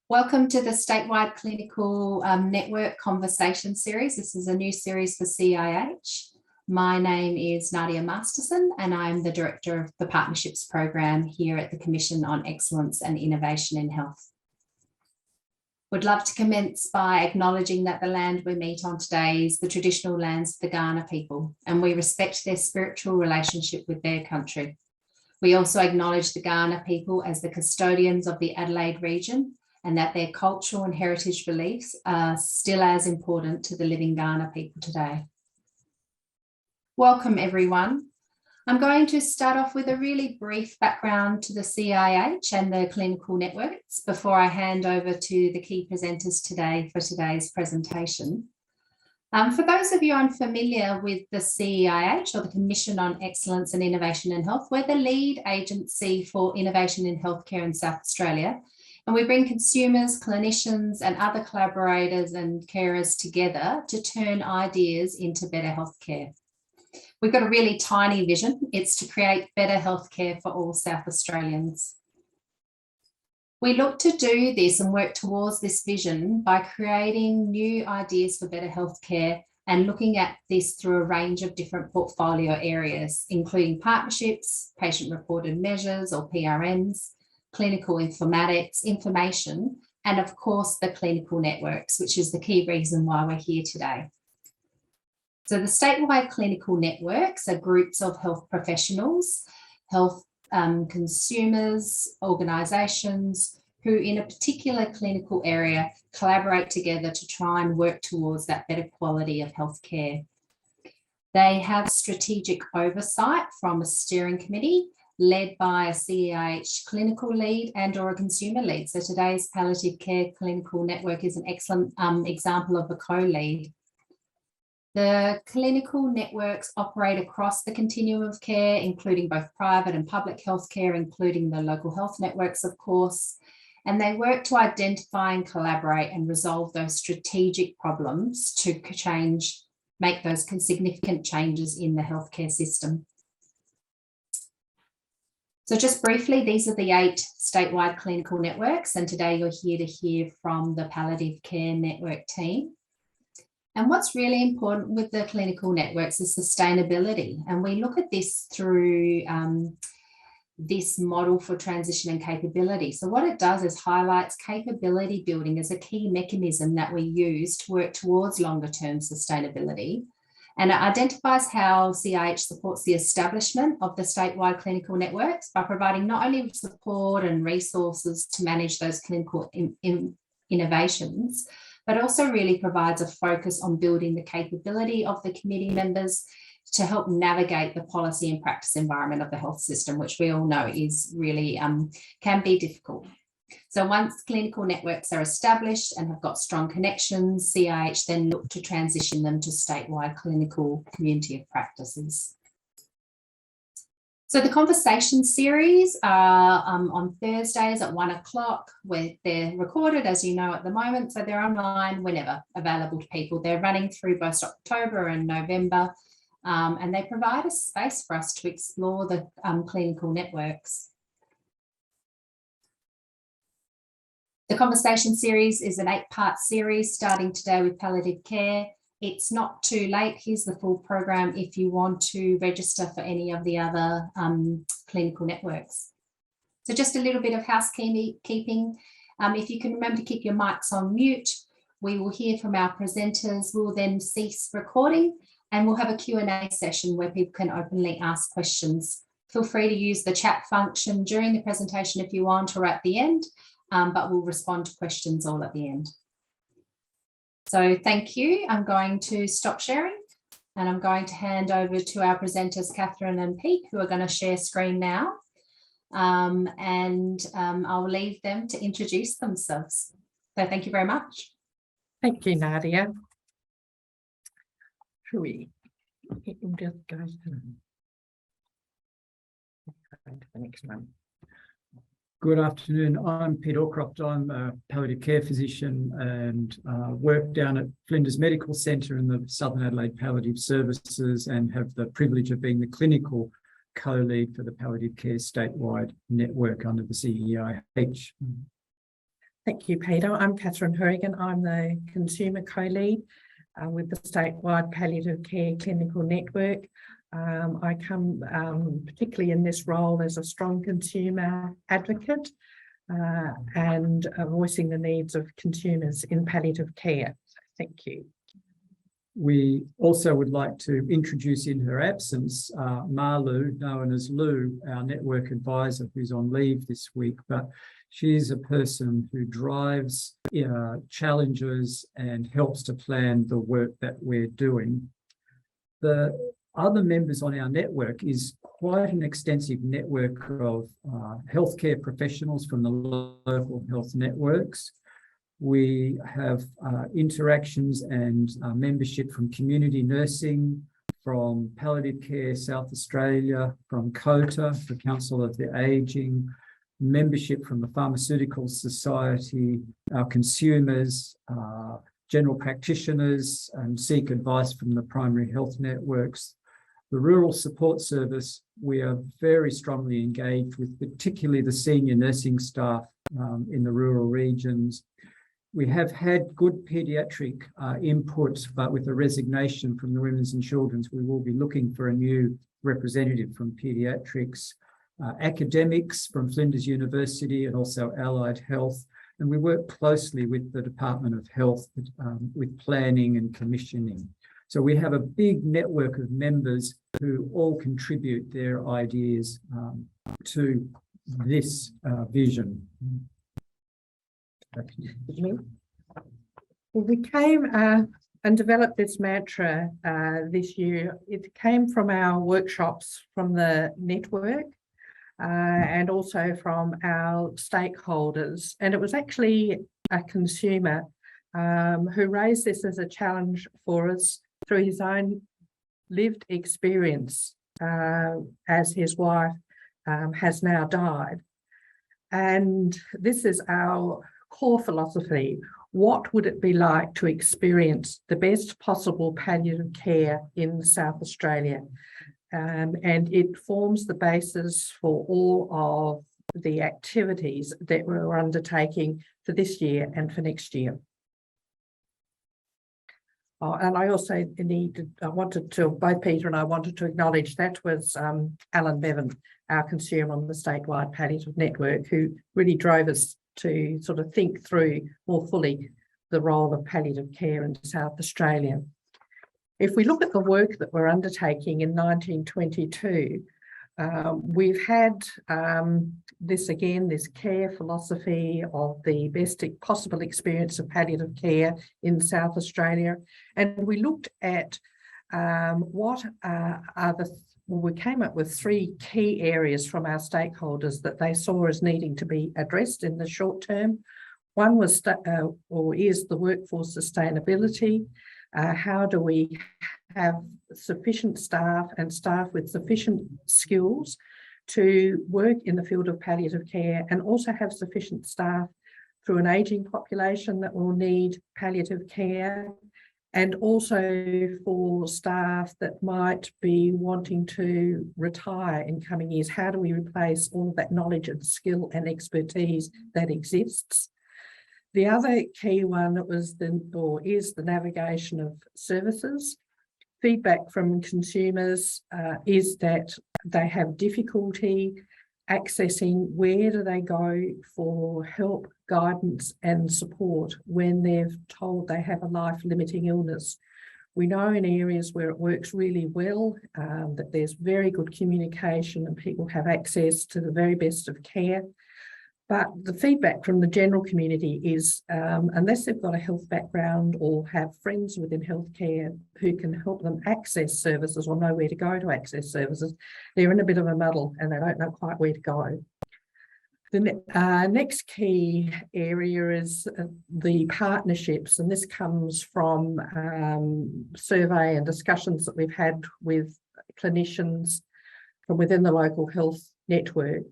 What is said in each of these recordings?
Welcome to the Statewide Clinical Network Conversation Series. This is a new series for CEIH. My name is Nadia Masterson and I'm the Director of the Partnerships Program here at the Commission on Excellence and Innovation in Health. Would love to commence by acknowledging that the land we meet on today is the traditional lands of the Kaurna people, and we respect their spiritual relationship with their country. We also acknowledge the Kaurna people as the custodians of the Adelaide region, and that their cultural and heritage beliefs are still as important to the living Kaurna people today. Welcome everyone. I'm going to start off with a really brief background to the CEIH and the clinical networks before I hand over to the key presenters today for today's presentation. For those of you unfamiliar with the CEIH, or the Commission on Excellence and Innovation in Health, we're the lead agency for innovation in healthcare in South Australia. And we bring consumers, clinicians, and other collaborators and carers together to turn ideas into better healthcare. We've got a really tiny vision. It's to create better healthcare for all South Australians. We look to do this and work towards this vision by creating new ideas for better healthcare and looking at this through a range of different portfolio areas, including partnerships, patient-reported measures or PRMs, clinical informatics, information, and of course the clinical networks, which is the key reason why we're here today. So the statewide clinical networks are groups of health professionals, health consumers, organisations who in a particular clinical area collaborate together to try and work towards that better quality of healthcare. They have strategic oversight from a steering committee led by a CEIH clinical lead and or a consumer lead. So today's palliative care clinical network is an excellent example of a co-lead. The clinical networks operate across the continuum of care, including both private and public healthcare, including the local health networks, of course. And they work to identify and collaborate and resolve those strategic problems to make those significant changes in the healthcare system. So just briefly, these are the 8 statewide clinical networks, and today you're here to hear from the Palliative Care Network team. And what's really important with the clinical networks is sustainability, and we look at this through this model for transition and capability. So what it does is highlights capability building as a key mechanism that we use to work towards longer term sustainability. And it identifies how CEIH supports the establishment of the statewide clinical networks by providing not only support and resources to manage those clinical innovations, but also really provides a focus on building the capability of the committee members to help navigate the policy and practice environment of the health system, which we all know is really can be difficult. So once clinical networks are established and have got strong connections, CEIH then look to transition them to statewide clinical community of practices. So the conversation series are on Thursdays at 1 o'clock, where they're recorded, as you know, at the moment. So they're online whenever available to people. They're running through both October and November, and they provide a space for us to explore the clinical networks. The conversation series is an 8-part series starting today with palliative care. It's not too late. Here's the full program if you want to register for any of the other clinical networks. So just a little bit of housekeeping. If you can remember to keep your mics on mute, we will hear from our presenters. We'll then cease recording and we'll have a Q&A session where people can openly ask questions. Feel free to use the chat function during the presentation if you want, or at the end. But we'll respond to questions all at the end. So thank you. I'm going to stop sharing and I'm going to hand over to our presenters, Kathryn and Pete, who are going to share screen now. I'll leave them to introduce themselves. So thank you very much. Thank you, Nadia. Should we just go to the next one? Good afternoon. I'm Pete Allcroft. I'm a palliative care physician and work down at Flinders Medical Centre in the Southern Adelaide Palliative Services, and have the privilege of being the clinical co-lead for the Palliative Care Statewide Network under the CEIH. Thank you, Peter. I'm Kathryn Hourigan. I'm the Consumer Co-Lead with the Statewide Palliative Care Clinical Network. I come particularly in this role as a strong consumer advocate and voicing the needs of consumers in palliative care. So thank you. We also would like to introduce in her absence Marlu, known as Lou, our network advisor, who's on leave this week, but she's a person who drives challenges and helps to plan the work that we're doing. The other members on our network is quite an extensive network of healthcare professionals from the local health networks. We have interactions and membership from community nursing, from Palliative Care South Australia, from COTA, the Council of the Ageing, membership from the Pharmaceutical Society, our consumers, general practitioners, and seek advice from the primary health networks. The Rural Support Service, we are very strongly engaged with, particularly the senior nursing staff in the rural regions. We have had good paediatric input, but with a resignation from the Women's and Children's, we will be looking for a new representative from paediatrics, academics from Flinders University and also Allied Health. And we work closely with the Department of Health with planning and commissioning. So we have a big network of members who all contribute their ideas to this vision. Well, we came and developed this mantra this year. It came from our workshops from the network and also from our stakeholders. And it was actually a consumer who raised this as a challenge for us through his own lived experience as his wife has now died. And this is our core philosophy. What would it be like to experience the best possible palliative care in South Australia? And it forms the basis for all of the activities that we're undertaking for this year and for next year. And I also both Peter and I wanted to acknowledge that was Alan Bevan, our consumer on the Statewide Palliative Network, who really drove us to sort of think through more fully the role of palliative care in South Australia. If we look at the work that we're undertaking in 1922, we've had this care philosophy of the best possible experience of palliative care in South Australia. And we looked at we came up with 3 key areas from our stakeholders that they saw as needing to be addressed in the short term. One was is the workforce sustainability. How do we have sufficient staff and staff with sufficient skills to work in the field of palliative care, and also have sufficient staff through an ageing population that will need palliative care, and also for staff that might be wanting to retire in coming years. How do we replace all of that knowledge and skill and expertise that exists? The other key one was is the navigation of services. Feedback from consumers is that they have difficulty accessing where do they go for help, guidance and support when they're told they have a life-limiting illness. We know in areas where it works really well that there's very good communication and people have access to the very best of care. But the feedback from the general community is, unless they've got a health background or have friends within healthcare who can help them access services or know where to go to access services, they're in a bit of a muddle and they don't know quite where to go. The next key area is the partnerships, and this comes from survey and discussions that we've had with clinicians from within the local health network,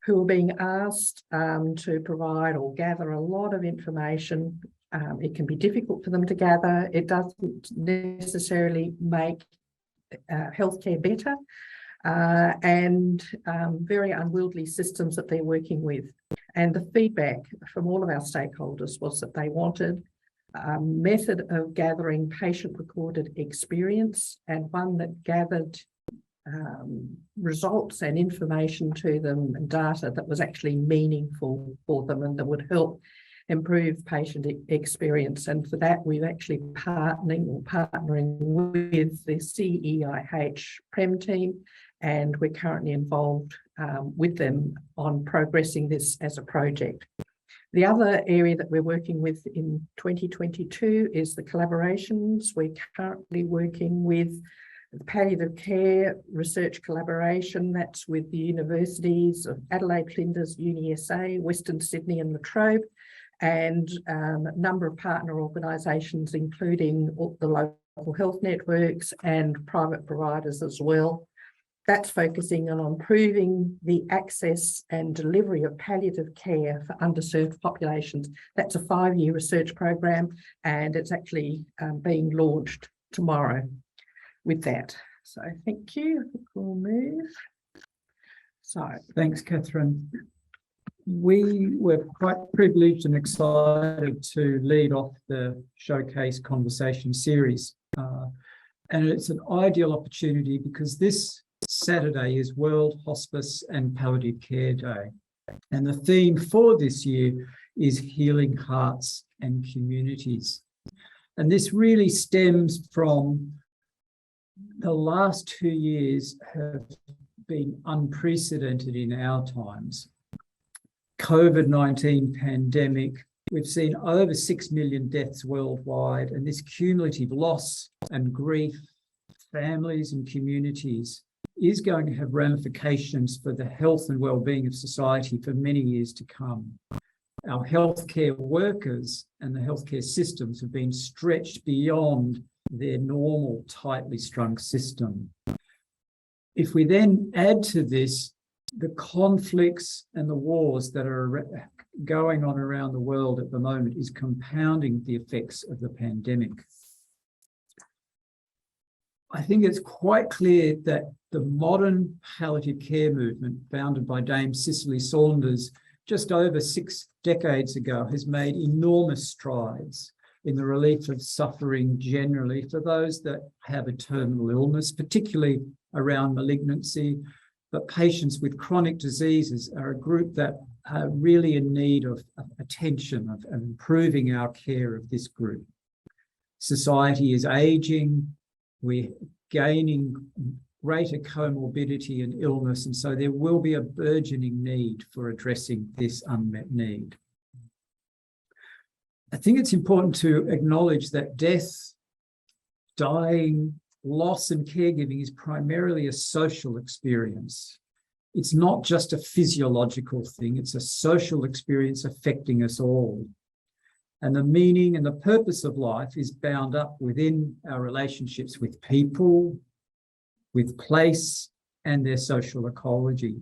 who are being asked to provide or gather a lot of information. It can be difficult for them to gather. It doesn't necessarily make healthcare better, and very unwieldy systems that they're working with. And the feedback from all of our stakeholders was that they wanted a method of gathering patient-recorded experience and one that gathered results and information to them and data that was actually meaningful for them and that would help improve patient experience. And for that, we're actually partnering with the CEIH PREM team, and we're currently involved with them on progressing this as a project. The other area that we're working with in 2022 is the collaborations. We're currently working with the palliative care research collaboration. That's with the universities of Adelaide, Flinders, UniSA, Western Sydney and La Trobe, and a number of partner organisations, including the local health networks and private providers as well. That's focusing on improving the access and delivery of palliative care for underserved populations. That's a 5-year research program, and it's actually being launched tomorrow with that. So thank you. I think we'll move. So Thanks, Kathryn. We were quite privileged and excited to lead off the Showcase Conversation series. And it's an ideal opportunity because this Saturday is World Hospice and Palliative Care Day. And the theme for this year is Healing Hearts and Communities. And this really stems from the last 2 years have been unprecedented in our times. COVID-19 pandemic, we've seen over 6 million deaths worldwide, and this cumulative loss and grief, families and communities is going to have ramifications for the health and well-being of society for many years to come. Our healthcare workers and the healthcare systems have been stretched beyond their normal tightly strung system. If we then add to this the conflicts and the wars that are going on around the world at the moment, is compounding the effects of the pandemic. I think it's quite clear that the modern palliative care movement, founded by Dame Cicely Saunders just over 6 decades ago, has made enormous strides in the relief of suffering generally for those that have a terminal illness, particularly around malignancy. But patients with chronic diseases are a group that are really in need of attention, of improving our care of this group. Society is aging, we're gaining greater comorbidity and illness, and so there will be a burgeoning need for addressing this unmet need. I think it's important to acknowledge that death, dying, loss and caregiving is primarily a social experience. It's not just a physiological thing, it's a social experience affecting us all. And the meaning and the purpose of life is bound up within our relationships with people, with place, and their social ecology.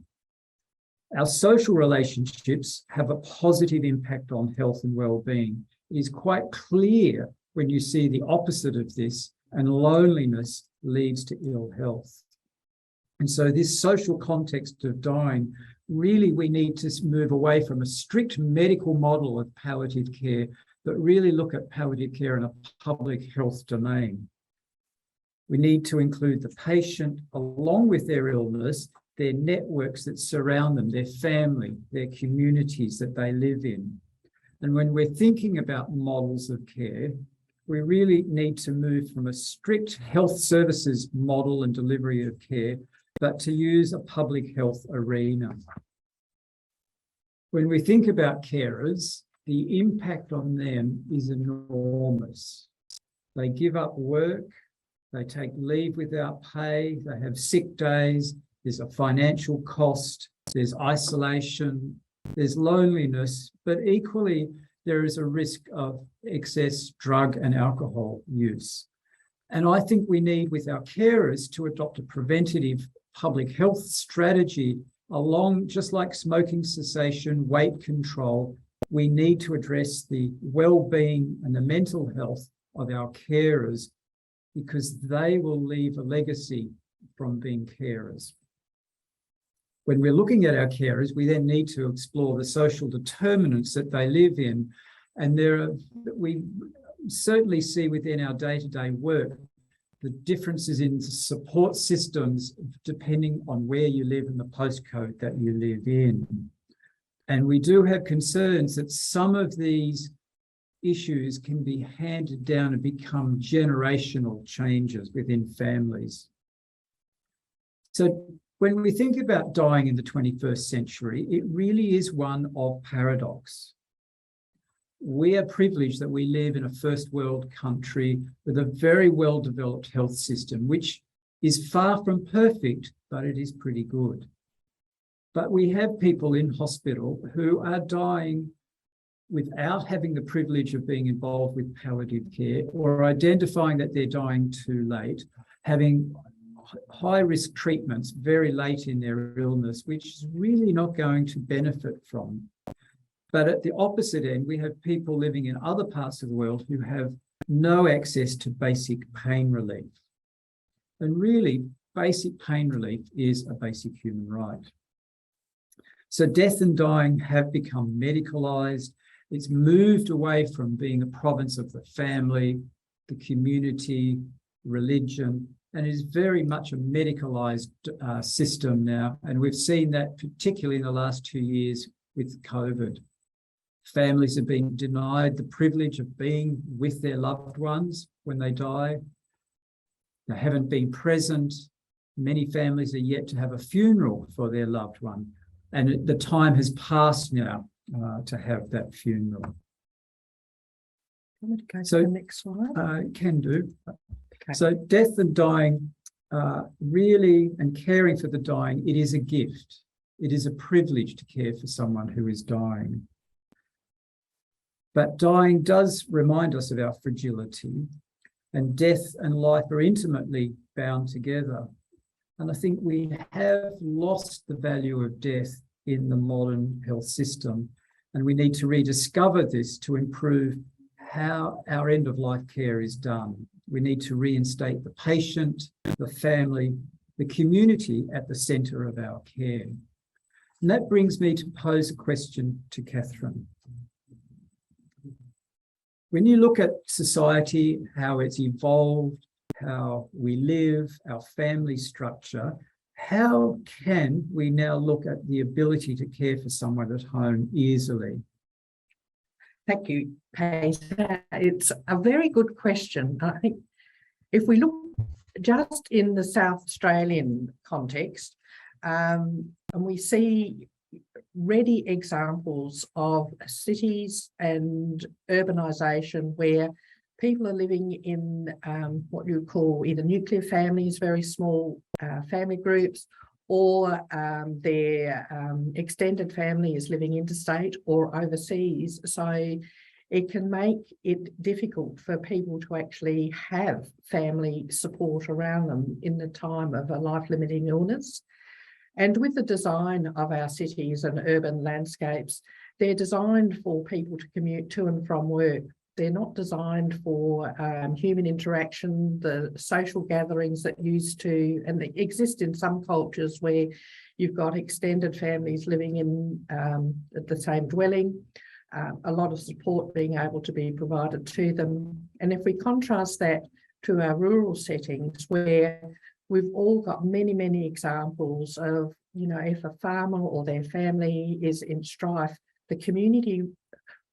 Our social relationships have a positive impact on health and well-being. It is quite clear when you see the opposite of this, and loneliness leads to ill health. And so this social context of dying, really we need to move away from a strict medical model of palliative care, but really look at palliative care in a public health domain. We need to include the patient along with their illness, their networks that surround them, their family, their communities that they live in. And when we're thinking about models of care, we really need to move from a strict health services model and delivery of care, but to use a public health arena. When we think about carers, the impact on them is enormous. They give up work, they take leave without pay, they have sick days, there's a financial cost, there's isolation, there's loneliness, but equally there is a risk of excess drug and alcohol use. And I think we need, with our carers, to adopt a preventative public health strategy along, just like smoking cessation, weight control. We need to address the well-being and the mental health of our carers, because they will leave a legacy from being carers. when we're looking at our carers, we then need to explore the social determinants that they live in. And we certainly see within our day-to-day work the differences in support systems depending on where you live and the postcode that you live in. And we do have concerns that some of these issues can be handed down and become generational changes within families. So when we think about dying in the 21st century, it really is one of paradox. We are privileged that we live in a first world country with a very well-developed health system, which is far from perfect, but it is pretty good. But we have people in hospital who are dying without having the privilege of being involved with palliative care, or identifying that they're dying too late, having high-risk treatments very late in their illness, which is really not going to benefit from. But at the opposite end, we have people living in other parts of the world who have no access to basic pain relief. And really, basic pain relief is a basic human right. So death and dying have become medicalised. It's moved away from being a province of the family, the community, religion, and is very much a medicalised system now. And we've seen that particularly in the last 2 years with COVID. Families have been denied the privilege of being with their loved ones when they die. They haven't been present. Many families are yet to have a funeral for their loved one. And the time has passed now to have that funeral. I'm going to go to the next slide. Can do. Okay. So death and dying, really, and caring for the dying, it is a gift. It is a privilege to care for someone who is dying. But dying does remind us of our fragility, and death and life are intimately bound together. And I think we have lost the value of death in the modern health system, and we need to rediscover this to improve how our end-of-life care is done. We need to reinstate the patient, the family, the community at the centre of our care. And that brings me to pose a question to Kathryn. When you look at society, how it's evolved, how we live, our family structure, how can we now look at the ability to care for someone at home easily? Thank you, Paige. It's a very good question. I think if we look just in the South Australian context, and we see ready examples of cities and urbanisation where people are living in what you call either nuclear families, very small family groups, or their extended family is living interstate or overseas. So it can make it difficult for people to actually have family support around them in the time of a life-limiting illness. And with the design of our cities and urban landscapes, they're designed for people to commute to and from work. They're not designed for human interaction, the social gatherings that used to, and they exist in some cultures where you've got extended families living in the same dwelling, a lot of support being able to be provided to them. And if we contrast that to our rural settings where we've all got many, many examples of, you know, if a farmer or their family is in strife, the community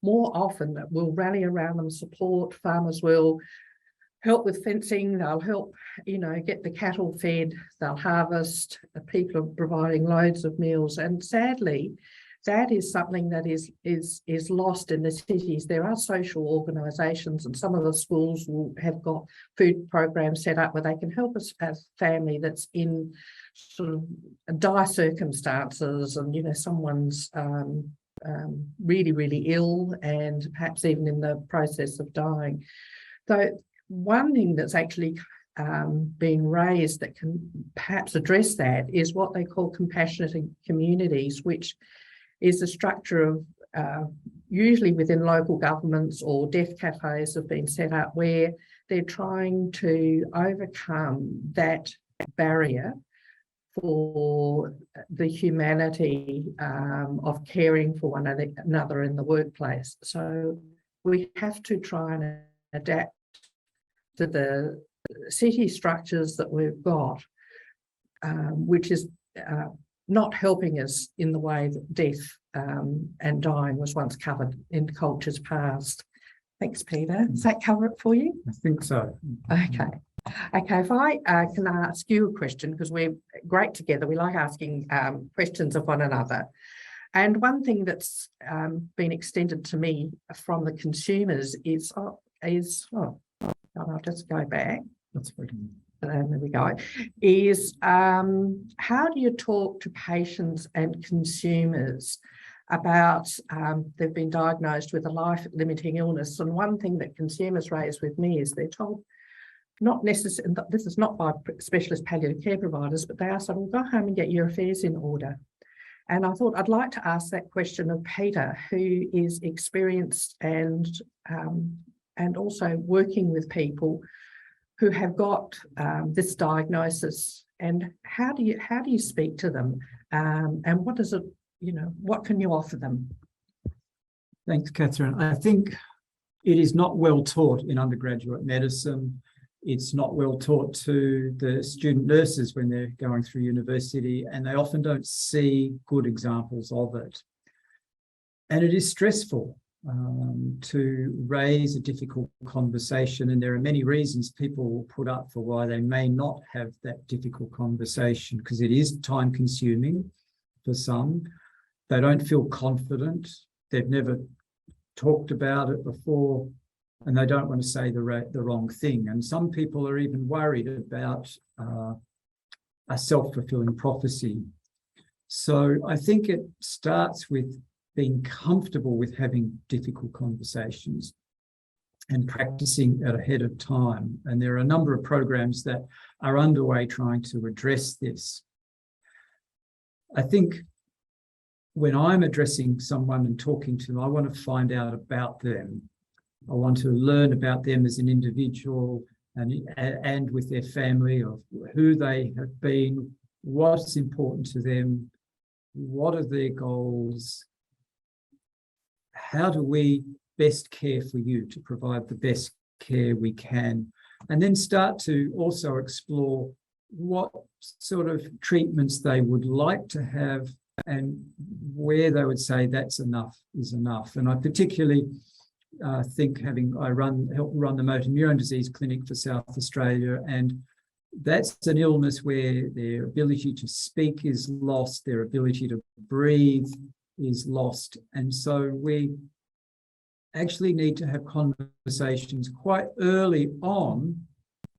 more often will rally around them, support. Farmers will help with fencing, they'll help, you know, get the cattle fed, they'll harvest, people are providing loads of meals. And sadly, that is something that is lost in the cities. There are social organisations, and some of the schools will have got food programs set up where they can help us as family that's in sort of dire circumstances, and, you know, someone's really, really ill and perhaps even in the process of dying. So one thing that's actually being raised that can perhaps address that is what they call compassionate communities, which is a structure of usually within local governments, or death cafes have been set up where they're trying to overcome that barrier for the humanity of caring for one another in the workplace. So we have to try and adapt to the city structures that we've got, which is not helping us in the way that death and dying was once covered in cultures past. Thanks, Peter. Does that cover it for you? I think so. Okay. Okay, if I can ask you a question, because we're great together. We like asking questions of one another. And one thing that's been extended to me from the consumers is I'll just go back. That's working. There we go. Is how do you talk to patients and consumers about they've been diagnosed with a life-limiting illness? And one thing that consumers raise with me is they're told, not necessarily, this is not by specialist palliative care providers, but they are saying, well, go home and get your affairs in order. And I thought I'd like to ask that question of Peter, who is experienced and also working with people who have got this diagnosis. And how do you speak to them? And what does it, what can you offer them? Thanks, Kathryn. I think it is not well taught in undergraduate medicine. It's not well taught to the student nurses when they're going through university, and they often don't see good examples of it. And it is stressful to raise a difficult conversation, and there are many reasons people will put up for why they may not have that difficult conversation, because it is time consuming for some. They don't feel confident. They've never talked about it before, and they don't want to say the wrong thing. And some people are even worried about a self-fulfilling prophecy. So I think it starts with being comfortable with having difficult conversations and practicing it ahead of time. And there are a number of programs that are underway trying to address this. I think when I'm addressing someone and talking to them, I want to find out about them. I want to learn about them as an individual and with their family, of who they have been, what's important to them, what are their goals, how do we best care for you to provide the best care we can, and then start to also explore what sort of treatments they would like to have and where they would say that's enough is enough. And I particularly think help run the motor neurone disease clinic for South Australia, and that's an illness where their ability to speak is lost, their ability to breathe is lost. And so we actually need to have conversations quite early on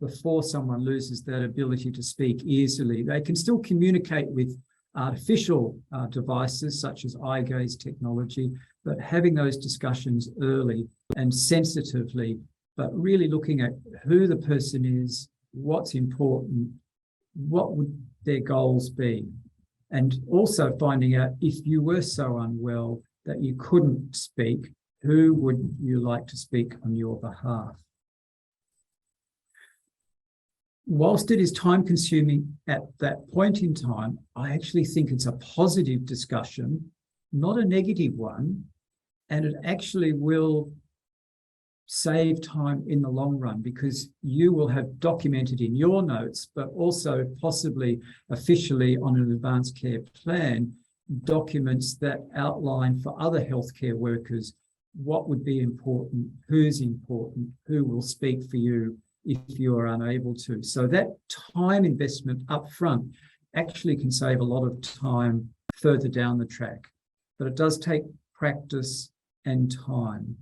before someone loses that ability to speak easily. They can still communicate with artificial devices such as eye gaze technology, but having those discussions early and sensitively, but really looking at who the person is, what's important, what would their goals be, and also finding out if you were so unwell that you couldn't speak, who would you like to speak on your behalf? Whilst it is time consuming at that point in time, I actually think it's a positive discussion, not a negative one, and it actually will save time in the long run, because you will have documented in your notes, but also possibly officially on an advanced care plan, documents that outline for other healthcare workers what would be important, who's important, who will speak for you if you are unable to. So that time investment up front actually can save a lot of time further down the track, but it does take practice and time.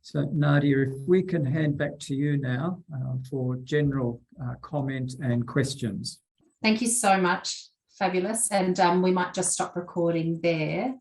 So Nadia, if we can hand back to you now for general comment and questions. Thank you so much. Fabulous. And we might just stop recording there.